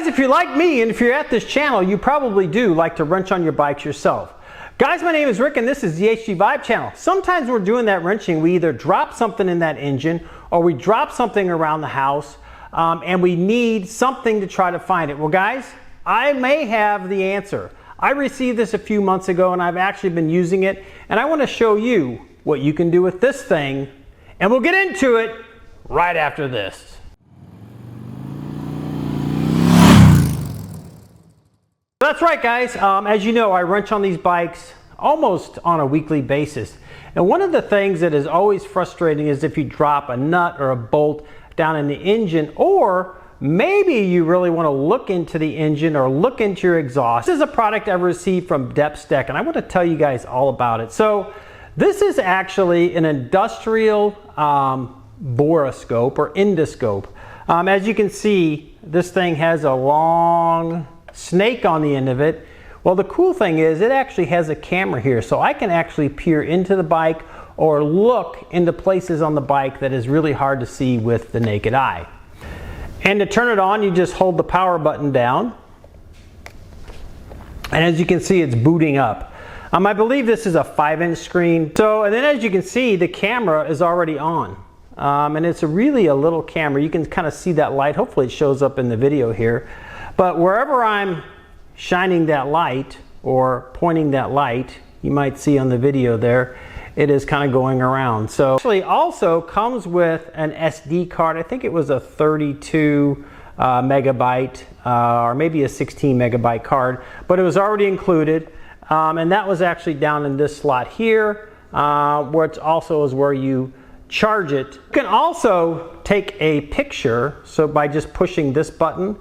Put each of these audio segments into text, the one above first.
Guys, if you're like me and if you're at this channel, you probably do like to wrench on your bikes yourself. Guys, my name is Rick and this is the HD Vibe channel. Sometimes we're doing that wrenching, we either drop something in that engine or we drop something around the house and we need something to try to find it. Well guys, I may have the answer. I received this a few months ago and I've actually been using it, and I want to show you what you can do with this thing, and we'll get into it right after this. That's right guys, as you know, I wrench on these bikes almost on a weekly basis. And one of the things that is always frustrating is if you drop a nut or a bolt down in the engine, or maybe you really want to look into the engine or look into your exhaust. This is a product I received from Depstech and I want to tell you guys all about it. So this is actually an industrial boroscope or endoscope. As you can see, this thing has a long snake on the end of it. Well, the cool thing is it actually has a camera here, so I can actually peer into the bike or look into places on the bike that is really hard to see with the naked eye. And to turn it on, you just hold the power button down, and as you can see, it's booting up. I believe this is a 5-inch screen. So, and then as you can see, the camera is already on. And it's really a little camera. You can kind of see that light. Hopefully it shows up in the video here. But wherever I'm shining that light or pointing that light, you might see on the video there, it is kind of going around. So actually also comes with an SD card. I think it was a 32 megabyte or maybe a 16 megabyte card, but it was already included. And that was actually down in this slot here, which also is where you charge it. You can also take a picture, so by just pushing this button,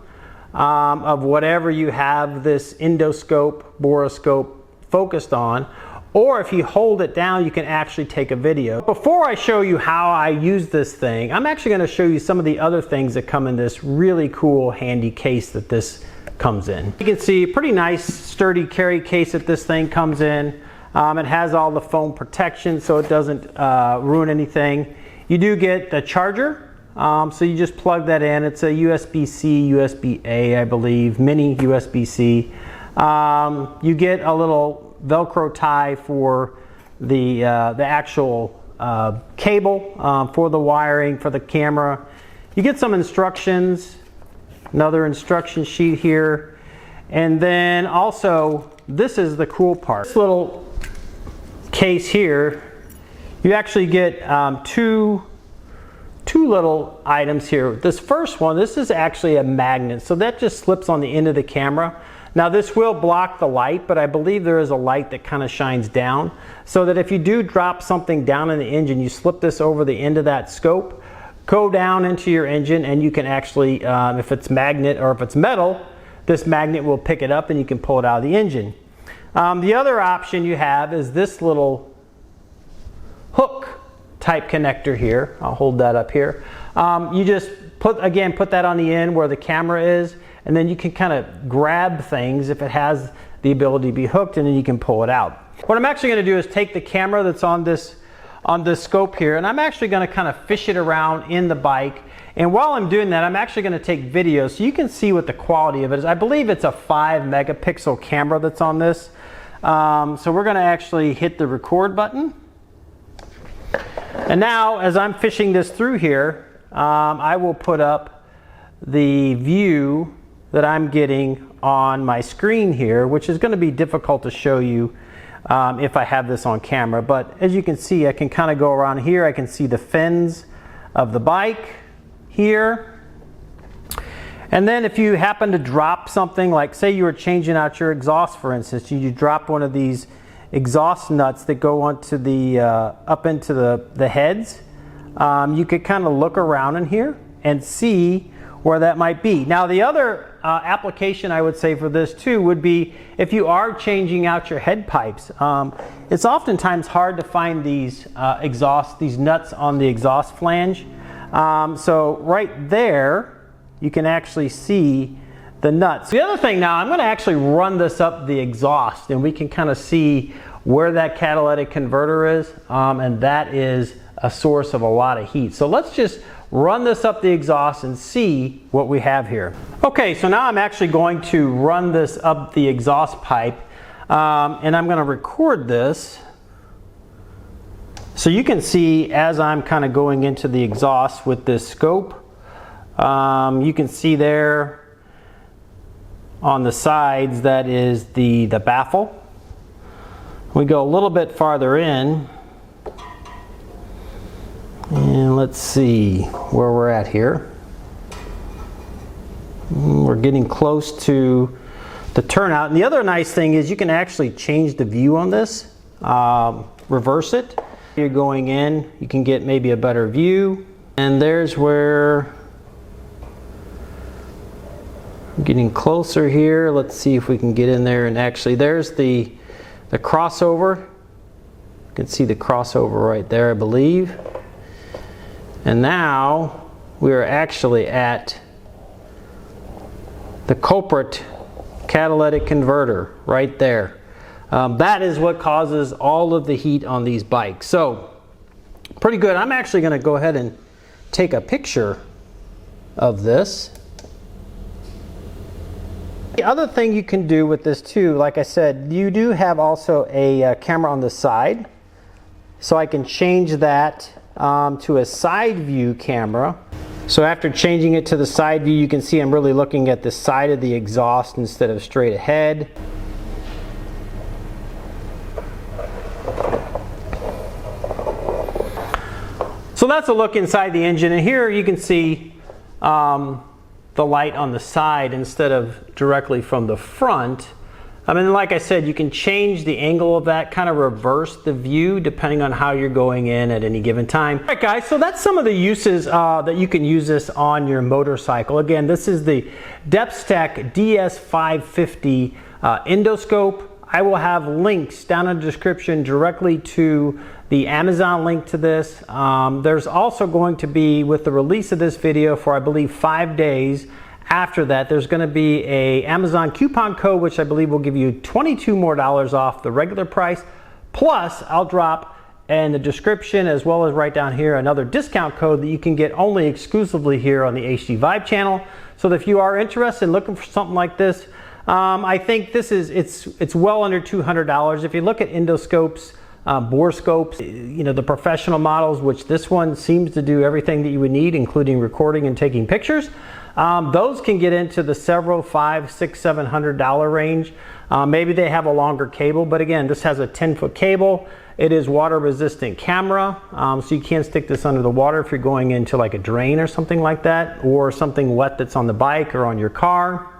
of whatever you have this endoscope, boroscope focused on, or if you hold it down, you can actually take a video. Before I show you how I use this thing, I'm actually going to show you some of the other things that come in this really cool handy case that this comes in. You can see a pretty nice sturdy carry case that this thing comes in. It has all the foam protection so it doesn't ruin anything. You do get the charger. So you just plug that in. It's a USB-C, USB-A, I believe, mini USB-C. You get a little Velcro tie for the actual cable for the wiring for the camera. You get some instructions, another instruction sheet here, and then also this is the cool part. This little case here, you actually get two little items here. This first one, this is actually a magnet, so that just slips on the end of the camera. Now this will block the light, but I believe there is a light that kind of shines down, so that if you do drop something down in the engine, you slip this over the end of that scope, go down into your engine, and you can actually, if it's magnet or if it's metal, this magnet will pick it up and you can pull it out of the engine. The other option you have is this little hook type connector here. I'll hold that up here. You just put that on the end where the camera is, and then you can kind of grab things if it has the ability to be hooked, and then you can pull it out. What I'm actually going to do is take the camera that's on this scope here, and I'm actually going to kind of fish it around in the bike. And while I'm doing that, I'm actually going to take video so you can see what the quality of it is. I believe it's a 5 megapixel camera that's on this. So we're going to actually hit the record button. And now, as I'm fishing this through here, I will put up the view that I'm getting on my screen here, which is going to be difficult to show you if I have this on camera. But as you can see, I can kind of go around here. I can see the fins of the bike here. And then if you happen to drop something, like say you were changing out your exhaust, for instance, you drop one of these exhaust nuts that go onto the up into the heads, you could kind of look around in here and see where that might be. Now the other application I would say for this too would be if you are changing out your head pipes. It's oftentimes hard to find these these nuts on the exhaust flange. So right there you can actually see the nuts. The other thing, now I'm going to actually run this up the exhaust and we can kind of see where that catalytic converter is, and that is a source of a lot of heat. So let's just run this up the exhaust and see what we have here. Okay, so now I'm actually going to run this up the exhaust pipe, and I'm going to record this so you can see as I'm kind of going into the exhaust with this scope. You can see there on the sides that is the baffle. We go a little bit farther in, and let's see where we're at here. We're getting close to the turnout. And the other nice thing is you can actually change the view on this, reverse it. You're going in, you can get maybe a better view. And there's where I'm getting closer here. Let's see if we can get in there, and actually there's the crossover. You can see the crossover right there, I believe. And now we are actually at the culprit catalytic converter right there. That is what causes all of the heat on these bikes. So pretty good. I'm actually going to go ahead and take a picture of this. The other thing you can do with this too, like I said, you do have also a camera on the side. So I can change that to a side view camera. So after changing it to the side view, you can see I'm really looking at the side of the exhaust instead of straight ahead. So that's a look inside the engine, and here you can see the light on the side instead of directly from the front. I mean, like I said, you can change the angle of that, kind of reverse the view depending on how you're going in at any given time. All right, guys, so that's some of the uses that you can use this on your motorcycle. Again, this is the Depstech DS550 Endoscope. I will have links down in the description directly to the Amazon link to this. There's also going to be, with the release of this video for I believe 5 days, after that, there's going to be a Amazon coupon code, which I believe will give you $22 more off the regular price. Plus, I'll drop in the description, as well as right down here, another discount code that you can get only exclusively here on the HD Vibe channel. So that if you are interested in looking for something like this, I think this is it's well under $200. If you look at endoscopes, bore scopes, you know, the professional models, which this one seems to do everything that you would need, including recording and taking pictures. Those can get into the several $500, $600, $700 range. Maybe they have a longer cable, but again, this has a 10-foot cable. It is water resistant camera, so you can't stick this under the water if you're going into like a drain or something like that, or something wet that's on the bike or on your car.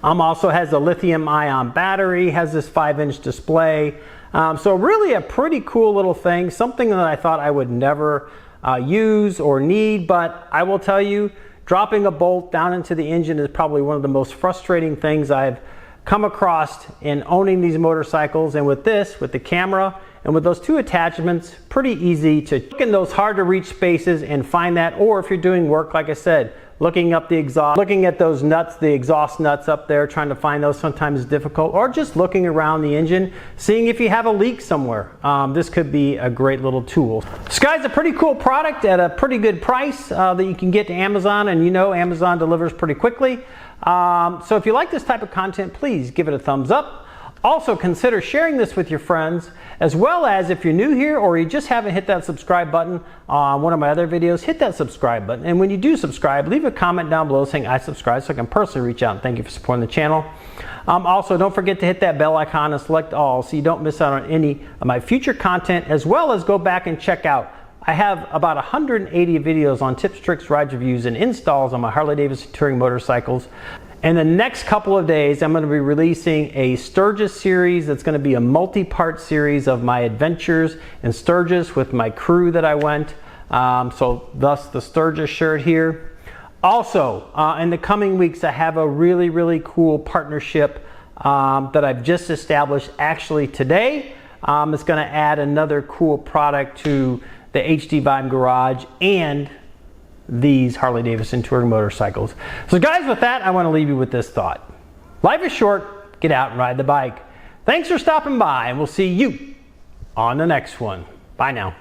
Also has a lithium ion battery, has this 5-inch display. So really a pretty cool little thing, something that I thought I would never use or need, but I will tell you, dropping a bolt down into the engine is probably one of the most frustrating things I've come across in owning these motorcycles. And with this, with the camera and with those two attachments, pretty easy to look in those hard to reach spaces and find that. Or if you're doing work, like I said, looking up the exhaust, looking at those nuts, the exhaust nuts up there, trying to find those sometimes is difficult, or just looking around the engine, seeing if you have a leak somewhere. This could be a great little tool. So guys, a pretty cool product at a pretty good price that you can get to Amazon, and you know Amazon delivers pretty quickly. So if you like this type of content, please give it a thumbs up. Also consider sharing this with your friends, as well as if you're new here or you just haven't hit that subscribe button on one of my other videos, hit that subscribe button. And when you do subscribe, leave a comment down below saying I subscribe so I can personally reach out and thank you for supporting the channel. Also, don't forget to hit that bell icon and select all so you don't miss out on any of my future content, as well as go back and check out. I have about 180 videos on tips, tricks, ride reviews, and installs on my Harley Davidson touring motorcycles. In the next couple of days, I'm going to be releasing a Sturgis series that's going to be a multi-part series of my adventures in Sturgis with my crew that I went. So thus the Sturgis shirt here. Also, in the coming weeks, I have a really, really cool partnership that I've just established actually today. It's going to add another cool product to the HD Vibe Garage and these Harley Davidson touring motorcycles. So guys, with that, I want to leave you with this thought. Life is short, get out and ride the bike. Thanks for stopping by, and we'll see you on the next one. Bye now.